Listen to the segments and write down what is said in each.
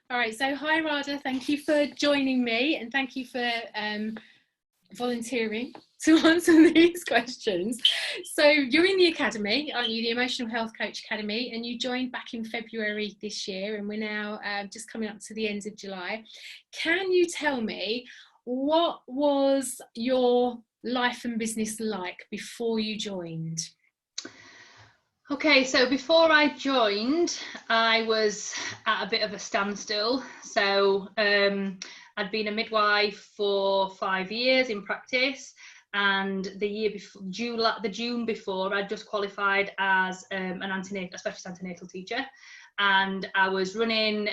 All right, so hi Radha, thank you for joining me and thank you for volunteering to answer these questions. So you're in the academy, aren't you, the Emotional Health Coach Academy, and you joined back in February this year, and we're now just coming up to the end of July. Can you tell me, what was your life and business like before you joined? Okay, so before I joined, I was at a bit of a standstill. So I'd been a midwife for 5 years in practice, and the year before, the June before, I'd just qualified as a specialist antenatal teacher, and I was running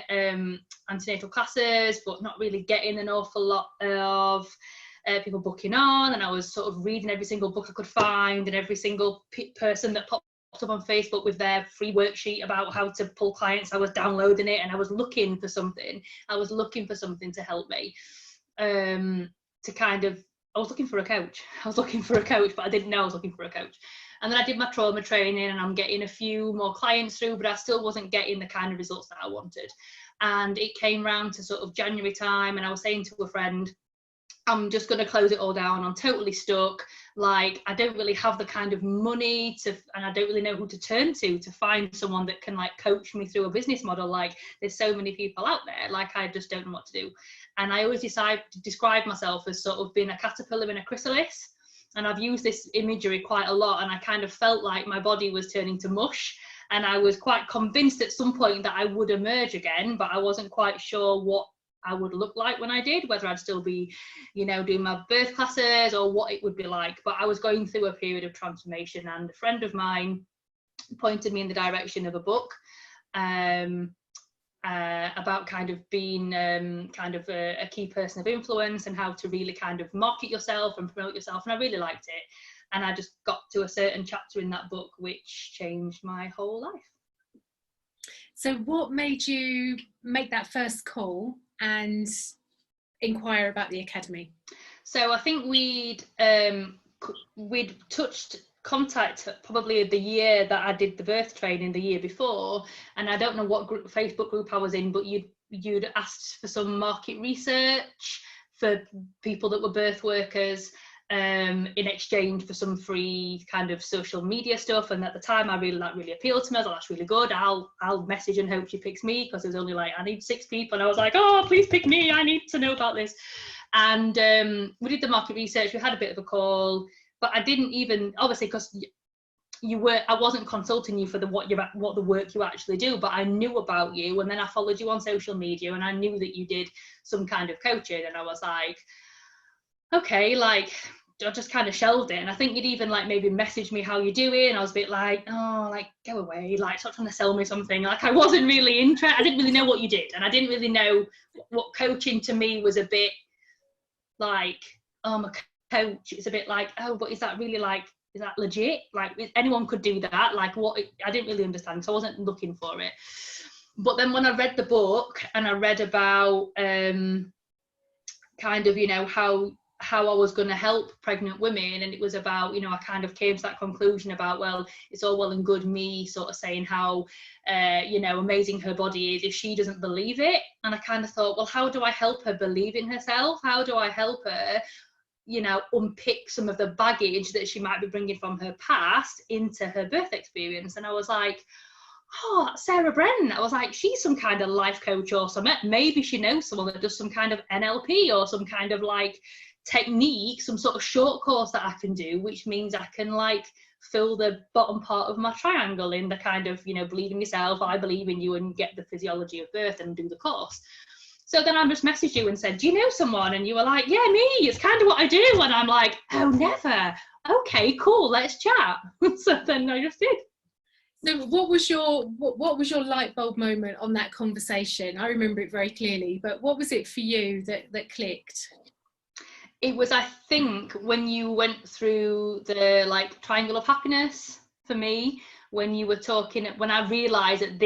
antenatal classes, but not really getting an awful lot of people booking on. And I was sort of reading every single book I could find, and every single person that popped up on Facebook with their free worksheet about how to pull clients. I was downloading it, and I was looking for something. I was looking for something to help me. I was looking for a coach. But I didn't know I was looking for a coach. And then I did my trauma training, and I'm getting a few more clients through, but I still wasn't getting the kind of results that I wanted. And it came round to sort of January time, and I was saying to a friend, I'm just going to close it all down. I'm totally stuck. Like, I don't really have the kind of money and I don't really know who to turn to find someone that can like coach me through a business model. Like, there's so many people out there, like, I just don't know what to do. And I always decide to describe myself as sort of being a caterpillar in a chrysalis. And I've used this imagery quite a lot, and I kind of felt like my body was turning to mush. And I was quite convinced at some point that I would emerge again, but I wasn't quite sure what I would look like when I did, whether I'd still be, doing my birth classes or what it would be like. But I was going through a period of transformation, and a friend of mine pointed me in the direction of a book about kind of being kind of a key person of influence, and how to really kind of market yourself and promote yourself. And I really liked it. And I just got to a certain chapter in that book which changed my whole life. So what made you make that first call and inquire about the academy? So I think we'd touched contact probably the year that I did the birth training, the year before, and I don't know what Facebook group I was in, but you'd asked for some market research for people that were birth workers, in exchange for some free kind of social media stuff. And at the time, that really appealed to me. I was like, that's really good. I'll message and hope she picks me, because it was only like, I need 6 people. And I was like, oh, please pick me. I need to know about this. And we did the market research. We had a bit of a call, but I didn't even, obviously, because I wasn't consulting you for what the work you actually do, but I knew about you. And then I followed you on social media, and I knew that you did some kind of coaching. And I was like, okay, like, I just kind of shelved it. And I think you'd even like maybe message me how you're doing. I was a bit like, oh, like, go away, like, stop trying to sell me something. Like, I wasn't really interested. I didn't really know what you did, and I didn't really know what coaching to me was. A bit like, I'm a coach. It's a bit like, oh, but is that really, like, is that legit? Like, anyone could do that? Like, what? I didn't really understand, so I wasn't looking for it. But then when I read the book, and I read about kind of, how I was going to help pregnant women, and it was about, I kind of came to that conclusion about, well, it's all well and good me sort of saying how amazing her body is if she doesn't believe it. And I kind of thought, well, how do I help her believe in herself? How do I help her unpick some of the baggage that she might be bringing from her past into her birth experience? And I was like, oh, that's Sarah Brennan. I was like, she's some kind of life coach or something. Maybe she knows someone that does some kind of NLP or some kind of like technique, some sort of short course that I can do, which means I can like fill the bottom part of my triangle in the kind of, believe in yourself, I believe in you, and get the physiology of birth and do the course. So then I just messaged you and said, do you know someone? And you were like, yeah, me, it's kind of what I do. And I'm like, oh, never. Okay, cool, let's chat. So then I just did. So what was your light bulb moment on that conversation? I remember it very clearly, but what was it for you that clicked? It was, I think, when you went through the like triangle of happiness for me, when you were talking, when I realised that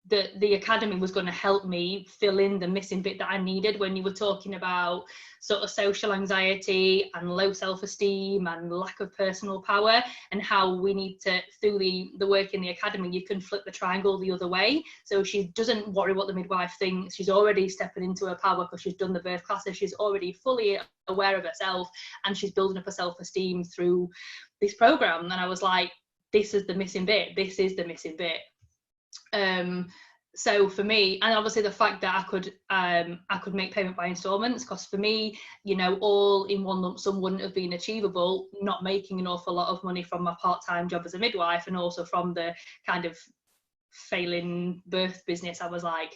the academy was going to help me fill in the missing bit that I needed when you were talking about sort of social anxiety and low self-esteem and lack of personal power, and how we need to, through the work in the academy, you can flip the triangle the other way. So she doesn't worry what the midwife thinks. She's already stepping into her power because she's done the birth classes. She's already fully aware of herself, and she's building up her self-esteem through this program. And I was like, this is the missing bit. This is the missing bit. So for me, and obviously the fact that I could make payment by installments, because for me, you know, all in one lump sum wouldn't have been achievable, not making an awful lot of money from my part-time job as a midwife, and also from the kind of failing birth business. I was like,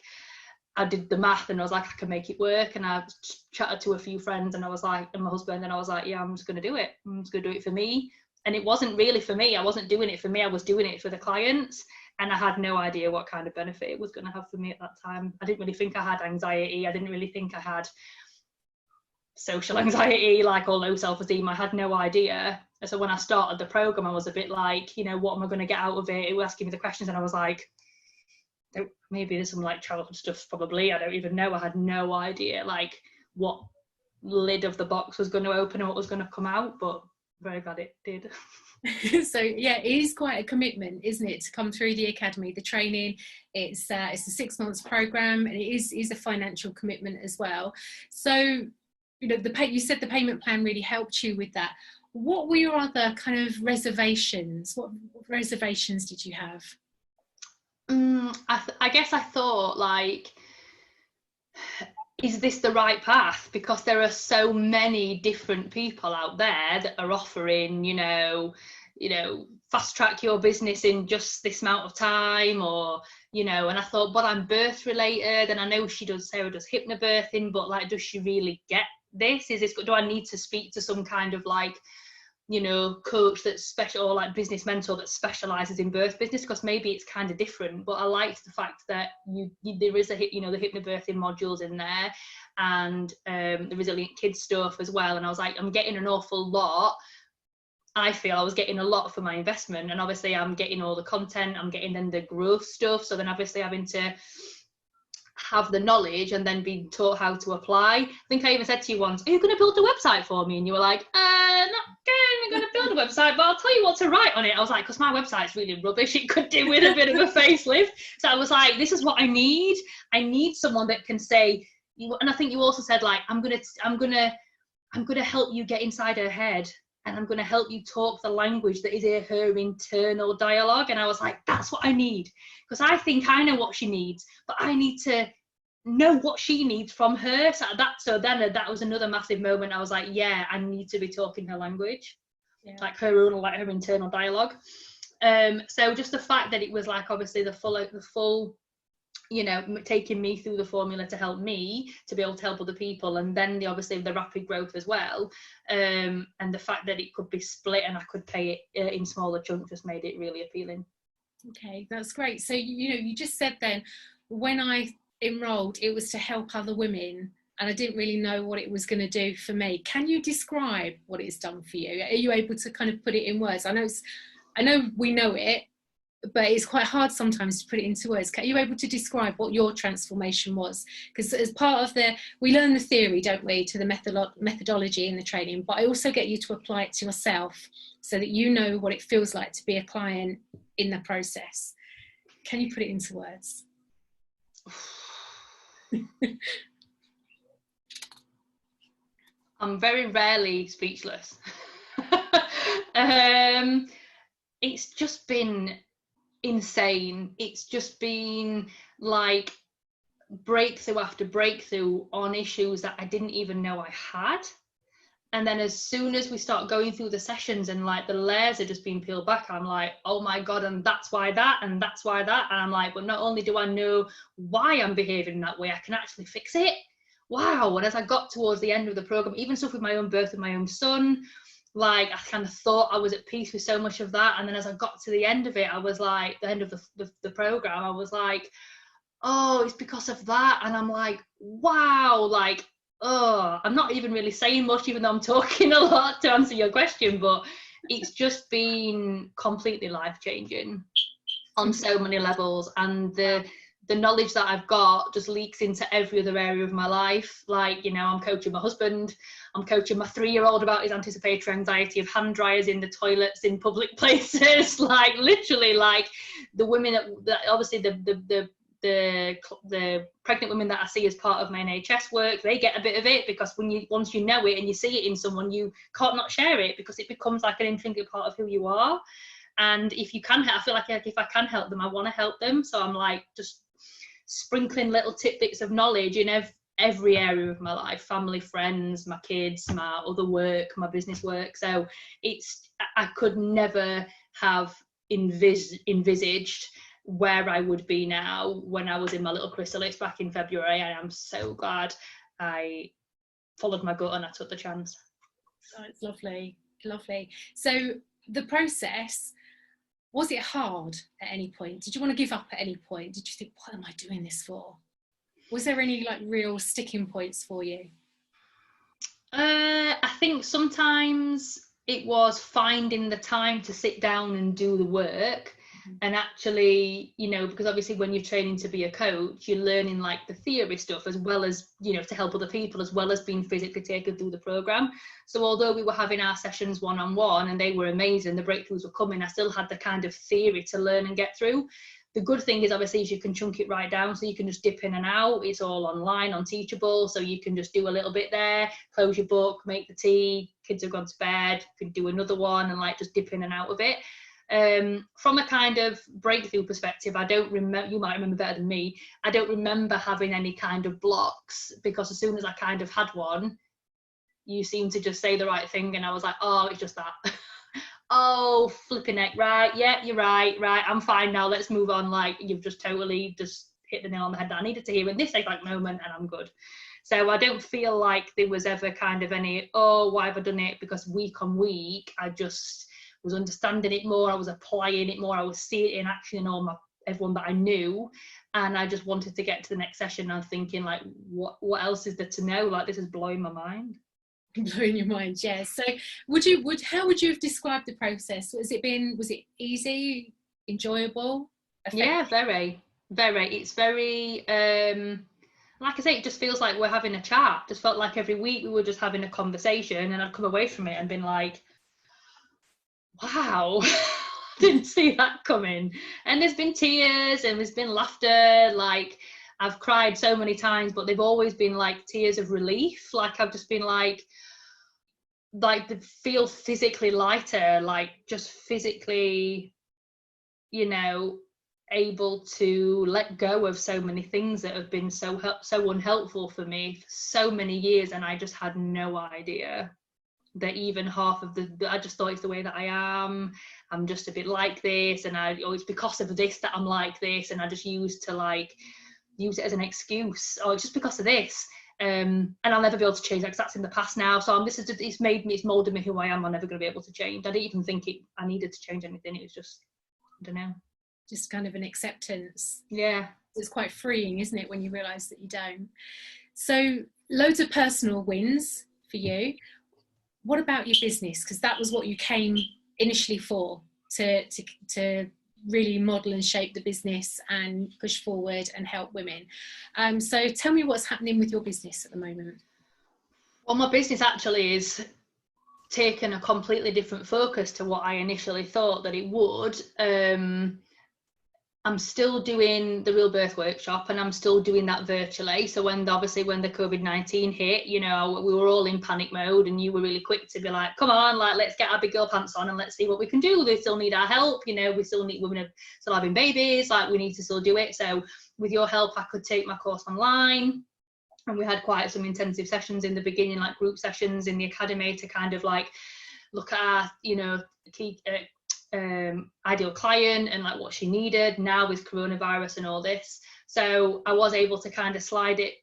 I did the math and I was like, I can make it work. And I chatted to a few friends and I was like, and my husband, and I was like, yeah, I'm just going to do it. I'm just going to do it for me. And it wasn't really for me. I wasn't doing it for me. I was doing it for the clients. And I had no idea what kind of benefit it was going to have for me at that time. I didn't really think I had anxiety. I didn't really think I had social anxiety, like, or low self-esteem. I had no idea. And so when I started the program, I was a bit like, you know, what am I going to get out of it? It was asking me the questions and I was like, maybe there's some like childhood stuff probably. I don't even know. I had no idea like what lid of the box was going to open and what was going to come out, but very glad it did. So yeah, it is quite a commitment, isn't it, to come through the academy, the training. It's a 6 months program, and it is a financial commitment as well. So, you know, you said the payment plan really helped you with that. What were your other kind of reservations? What reservations did you have? I guess I thought, like, is this the right path? Because there are so many different people out there that are offering, you know, fast track your business in just this amount of time, or, you know, and I thought, but I'm birth related, and I know Sarah does hypnobirthing, but like, does she really get this? Do I need to speak to some kind of like, you know, coach that's special, or like business mentor that specializes in birth business? Because maybe it's kind of different. But I liked the fact that there is the hypnobirthing modules in there, and the resilient kids stuff as well. And I was like, I'm getting an awful lot. I feel I was getting a lot for my investment, and obviously I'm getting all the content, I'm getting then the growth stuff. So then obviously having to have the knowledge and then being taught how to apply. I think I even said to you once, are you going to build a website for me? And you were like, not going to build a website, but I'll tell you what to write on it. I was like, because my website's really rubbish, it could do with a bit of a facelift. So I was like, this is what I need. I need someone that can say, and I think you also said, like, I'm gonna help you get inside her head, and I'm going to help you talk the language that is her internal dialogue. And I was like, that's what I need, because I think I know what she needs, but I need to know what she needs from her. So then that was another massive moment. I was like, yeah, I need to be talking her language, like her own, like her internal dialogue. So just the fact that it was like, obviously the full, you know, taking me through the formula to help me to be able to help other people, and then obviously the rapid growth as well, and the fact that it could be split and I could pay it in smaller chunks just made it really appealing. Okay, that's great. So you just said then, when I enrolled, it was to help other women, and I didn't really know what it was going to do for me. Can you describe what it's done for you? Are you able to kind of put it in words? I know we know it, but it's quite hard sometimes to put it into words. Are you able to describe what your transformation was? Because as part of we learn the theory, don't we, to the methodology in the training, but I also get you to apply it to yourself so that you know what it feels like to be a client in the process. Can you put it into words? I'm very rarely speechless. It's just been insane. It's just been like breakthrough after breakthrough on issues that I didn't even know I had. And then as soon as we start going through the sessions and like the layers are just being peeled back, I'm like, oh my God, and that's why that, and that's why that. And I'm like, but not only do I know why I'm behaving that way, I can actually fix it. Wow. And as I got towards the end of the program, even stuff with my own birth of my own son, like I kind of thought I was at peace with so much of that. And then as I got to the end of it, I was like, the end of the program, I was like, oh, it's because of that. And I'm like, wow, like, oh, I'm not even really saying much, even though I'm talking a lot to answer your question, but it's just been completely life-changing on so many levels. And the the knowledge that I've got just leaks into every other area of my life. Like, you know, I'm coaching my husband, I'm coaching my 3-year-old about his anticipatory anxiety of hand dryers in the toilets in public places. Like, literally, like the women that obviously the pregnant women that I see as part of my NHS work, they get a bit of it, because once you know it and you see it in someone, you can't not share it, because it becomes like an intrinsic part of who you are. And if you can, I feel like if I can help them, I want to help them. So I'm like just sprinkling little tidbits of knowledge in every area of my life: family, friends, my kids, my other work, my business work. So I could never have envisaged where I would be now when I was in my little chrysalis back in February. I am so glad I followed my gut and I took the chance. Oh, it's lovely. So the process, was it hard at any point? Did you want to give up at any point? Did you think, what am I doing this for? Was there any like real sticking points for you? I think sometimes it was finding the time to sit down and do the work. And actually, you know, because obviously when you're training to be a coach, you're learning like the theory stuff as well as, you know, to help other people, as well as being physically taken through the program. So although we were having our sessions one-on-one and they were amazing, the breakthroughs were coming, I still had the kind of theory to learn and get through. The good thing is obviously you can chunk it right down, so you can just dip in and out. It's all online on Teachable, so you can just do a little bit there, close your book, make the tea, kids have gone to bed, you can do another one and like just dip in and out of it. From a kind of breakthrough perspective, I don't remember, you might remember better than me, I don't remember having any kind of blocks, because as soon as I kind of had one, you seemed to just say the right thing and I was like, oh, it's just that. Oh, flipping heck, right, yeah, you're right, I'm fine now, let's move on. Like, you've just totally just hit the nail on the head that I needed to hear in this exact moment, and I'm good. So I don't feel like there was ever kind of any, oh, why have I done it? Because week on week, I just was understanding it more, I was applying it more, I was seeing it in action in everyone that I knew, and I just wanted to get to the next session. And I'm thinking, like, what else is there to know? Like, this is blowing my mind. Blowing your mind, yeah. So how would you have described the process? Was it easy, enjoyable, effective? Yeah, very. It's very like I say, it just feels like we're having a chat. Just felt like every week we were just having a conversation, and I'd come away from it and been like, wow, didn't see that coming. And there's been tears and there's been laughter. Like, I've cried so many times, but they've always been like tears of relief. Like, I've just been like they feel physically lighter, like just physically, you know, able to let go of so many things that have been so unhelpful for me for so many years. And I just had no idea that even half of I just thought it's the way that I am. I'm just a bit like this, and it's because of this that I'm like this, and I just use it as an excuse. Oh, it's just because of this. And I'll never be able to change that, because that's in the past now. So it's molded me who I am. I'm never going to be able to change. I didn't even think I needed to change anything. It was just, I don't know. Just kind of an acceptance. Yeah. It's quite freeing, isn't it, when you realise that you don't. So loads of personal wins for you. What about your business? Because that was what you came initially for, to really model and shape the business and push forward and help women. So tell me what's happening with your business at the moment. Well, my business actually is taken a completely different focus to what I initially thought that it would. I'm still doing the Real Birth Workshop, and I'm still doing that virtually. So when the COVID-19 hit, you know, we were all in panic mode, and you were really quick to be like, come on, like, let's get our big girl pants on and let's see what we can do. They still need our help, you know, we still need women still having babies, like, we need to still do it. So with your help, I could take my course online. And we had quite some intensive sessions in the beginning, like group sessions in the academy, to kind of like look at our, you know, key ideal client and like what she needed now with coronavirus and all this. So I was able to kind of slide it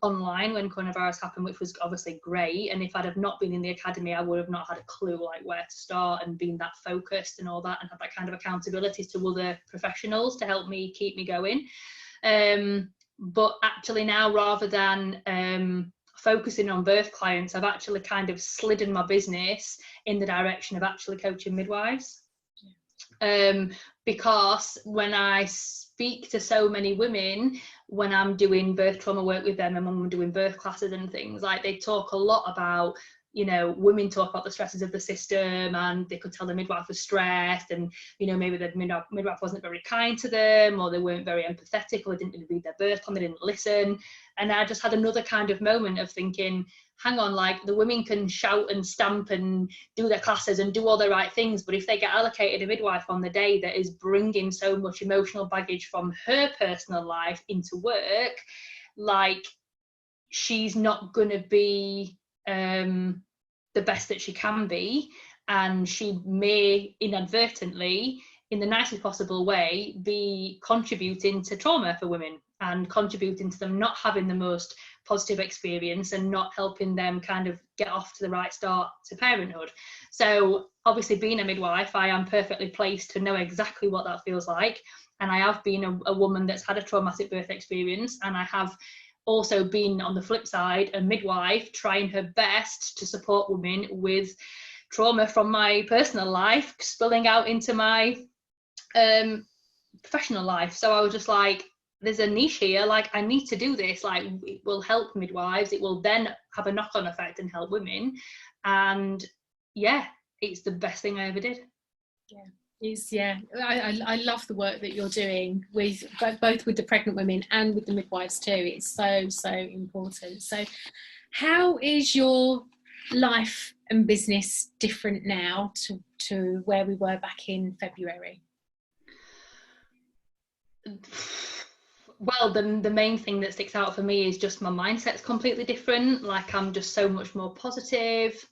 online when coronavirus happened, which was obviously great. And if I'd have not been in the academy, I would have not had a clue like where to start and been that focused and all that, and have that kind of accountability to other professionals to help me keep me going. But actually now, rather than focusing on birth clients, I've actually kind of slidden my business in the direction of actually coaching midwives. Because when I speak to so many women when I'm doing birth trauma work with them and when I'm doing birth classes and things. Like, they talk a lot about, you know, women talk about the stresses of the system, and they could tell the midwife was stressed, and, you know, maybe the midwife wasn't very kind to them, or they weren't very empathetic, or they didn't read their birth plan, they didn't listen. And I just had another kind of moment of thinking, hang on, like, the women can shout and stamp and do their classes and do all the right things, but if they get allocated a midwife on the day that is bringing so much emotional baggage from her personal life into work, like, she's not going to be the best that she can be, and she may inadvertently, in the nicest possible way, be contributing to trauma for women and contributing to them not having the most positive experience and not helping them kind of get off to the right start to parenthood. So obviously, being a midwife, I am perfectly placed to know exactly what that feels like, and I have been a woman that's had a traumatic birth experience, and I have also been, on the flip side, a midwife trying her best to support women with trauma from my personal life spilling out into my professional life. So I was just like, there's a niche here, like, I need to do this, like, it will help midwives, it will then have a knock-on effect and help women, and yeah, it's the best thing I ever did. I love the work that you're doing with both with the pregnant women and with the midwives too. It's so important. So how is your life and business different now to where we were back in February? Well, the main thing that sticks out for me is just my mindset's completely different. Like, I'm just so much more positive.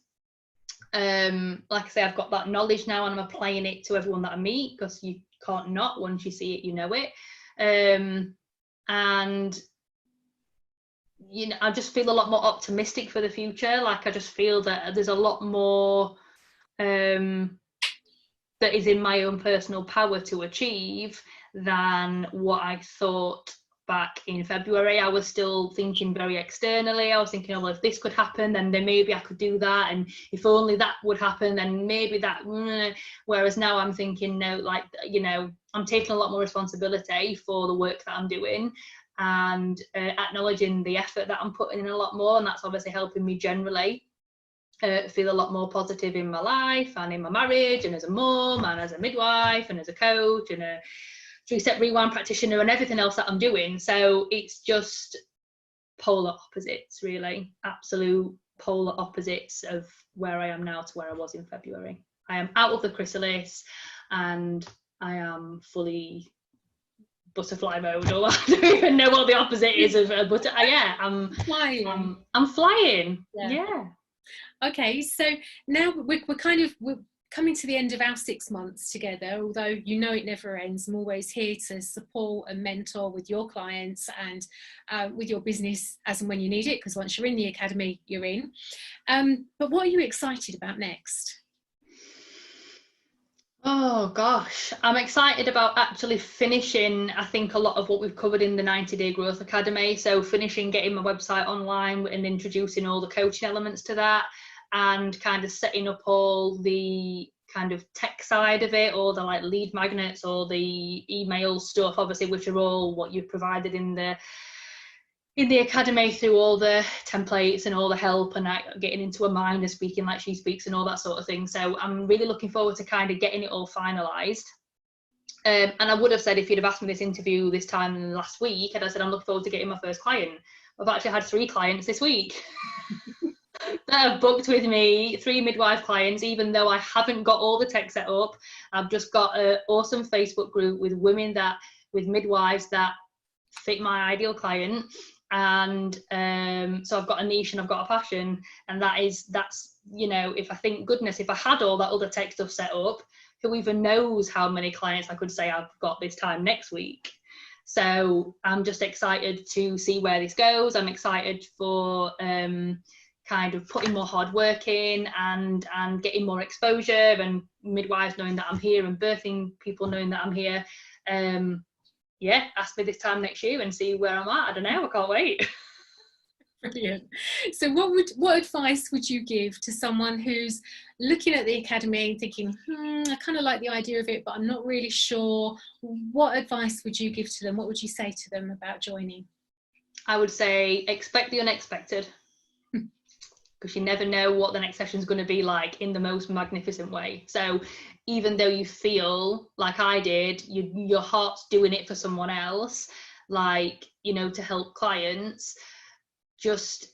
Like I say, I've got that knowledge now, and I'm applying it to everyone that I meet, because you can't not, once you see it, you know it. And, you know, I just feel a lot more optimistic for the future. Like, I just feel that there's a lot more that is in my own personal power to achieve than what I thought back in February. I was still thinking very externally. I was thinking, oh, well, if this could happen, then maybe I could do that, and if only that would happen, then maybe that. Whereas now I'm thinking, no, like, you know, I'm taking a lot more responsibility for the work that I'm doing, and acknowledging the effort that I'm putting in a lot more, and that's obviously helping me generally feel a lot more positive in my life and in my marriage, and as a mum, and as a midwife, and as a coach, and a 3-step rewind practitioner, and everything else that I'm doing. So it's just polar opposites, really, absolute polar opposites of where I am now to where I was in February. I am out of the chrysalis, and I am fully butterfly mode, or I don't even know what the opposite is of a butterfly. Yeah, I'm flying. I'm flying. Yeah. Okay, so now we're coming to the end of our 6 months together, although you know it never ends. I'm always here to support and mentor with your clients and with your business as and when you need it, because once you're in the academy, you're in. But what are you excited about next? Oh gosh, I'm excited about actually finishing, I think, a lot of what we've covered in the 90-Day Growth Academy. So finishing getting my website online and introducing all the coaching elements to that, and kind of setting up all the kind of tech side of it, or the like lead magnets or the email stuff, obviously, which are all what you've provided in the academy through all the templates and all the help, and getting into a mind and speaking like she speaks and all that sort of thing. So I'm really looking forward to kind of getting it all finalised. And I would have said, if you'd have asked me this interview this time last week, I'd have said I'm looking forward to getting my first client. I've actually had 3 clients this week that have booked with me, 3 midwife clients, even though I haven't got all the tech set up. I've just got an awesome Facebook group with women with midwives that fit my ideal client. And so I've got a niche and I've got a passion, and that's, you know, if I think, goodness, if I had all that other tech stuff set up, who even knows how many clients I could say I've got this time next week. So I'm just excited to see where this goes. I'm excited for kind of putting more hard work in and getting more exposure, and midwives knowing that I'm here, and birthing people knowing that I'm here. Ask me this time next year and see where I'm at. I don't know, I can't wait. Brilliant. So what advice would you give to someone who's looking at the academy and thinking, I kind of like the idea of it, but I'm not really sure? What advice would you give to them? What would you say to them about joining? I would say expect the unexpected, because you never know what the next session is going to be like in the most magnificent way. So even though you feel like I did, your heart's doing it for someone else, like, you know, to help clients, just,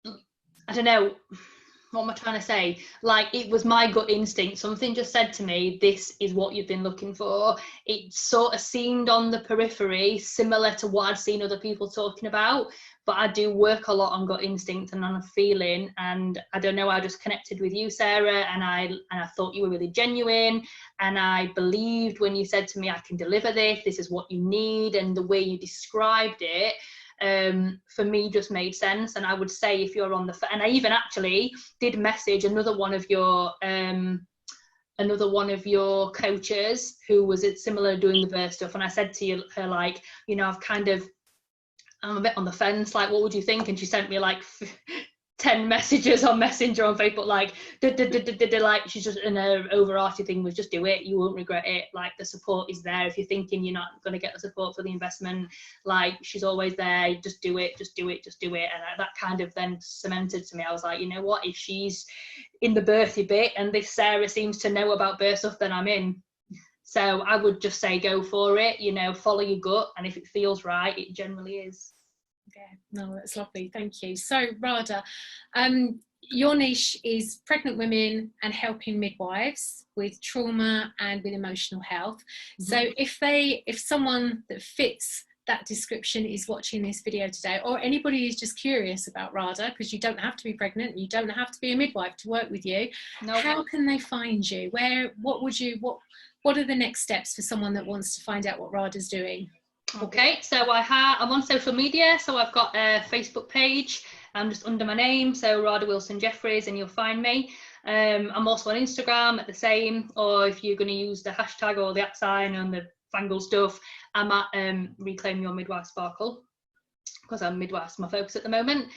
I don't know, what am I trying to say? Like, it was my gut instinct. Something just said to me, this is what you've been looking for. It sort of seemed on the periphery similar to what I'd seen other people talking about, but I do work a lot on gut instinct and on a feeling. And I don't know, I just connected with you, Sarah, and I thought you were really genuine. And I believed when you said to me, I can deliver this is what you need. And the way you described it, for me, just made sense. And I would say, if you're on and I even actually did message another one of your coaches who was similar doing the birth stuff, and I said to her, like, you know, I'm a bit on the fence, like, what would you think? And she sent me like 10 messages on Messenger on Facebook, like, like, she's just, in her overarching thing was, just do it, you won't regret it. Like, the support is there. If you're thinking you're not going to get the support for the investment, like, she's always there. Just do it, just do it, just do it. And that kind of then cemented to me. I was like, you know what, if she's in the birthy bit and this Sarah seems to know about birth stuff, then I'm in. So I would just say, go for it, you know, follow your gut, and if it feels right, it generally is. Yeah, no, that's lovely, thank you. So Radha, your niche is pregnant women and helping midwives with trauma and with emotional health. So if someone that fits that description is watching this video today, or anybody who's just curious about Radha, because you don't have to be pregnant, you don't have to be a midwife to work with you, how can they find you? What are the next steps for someone that wants to find out what Radha's doing? Okay, so I'm on social media, so I've got a Facebook page. I'm just under my name, so Radha Wilson Jeffries, and you'll find me. I'm also on Instagram at the same, or if you're going to use the hashtag or the @ sign and the fangle stuff, I'm at Reclaim Your Midwife Sparkle, because I'm midwife, my focus at the moment.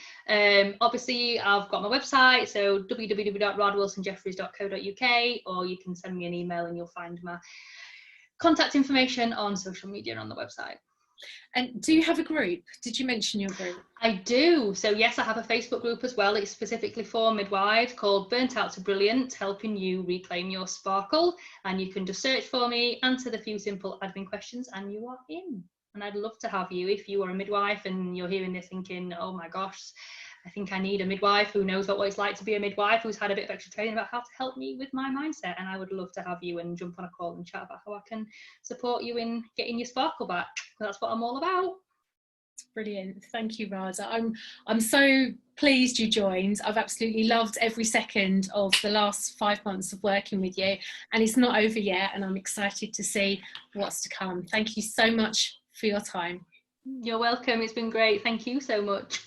Obviously, I've got my website, so www.radhawilsonjeffries.co.uk, or you can send me an email and you'll find my contact information on social media and on the website. And do you have a group? Did you mention your group? I do. So yes, I have a Facebook group as well. It's specifically for midwives, called Burnt Out to Brilliant, helping you reclaim your sparkle. And you can just search for me, answer the few simple admin questions, and you are in. And I'd love to have you. If you are a midwife and you're hearing this thinking, oh my gosh, I think I need a midwife who knows what it's like to be a midwife, who's had a bit of extra training about how to help me with my mindset. And I would love to have you and jump on a call and chat about how I can support you in getting your sparkle back. That's what I'm all about. Brilliant. Thank you, Radha. I'm so pleased you joined. I've absolutely loved every second of the last 5 months of working with you, and it's not over yet, and I'm excited to see what's to come. Thank you so much for your time. You're welcome. It's been great. Thank you so much.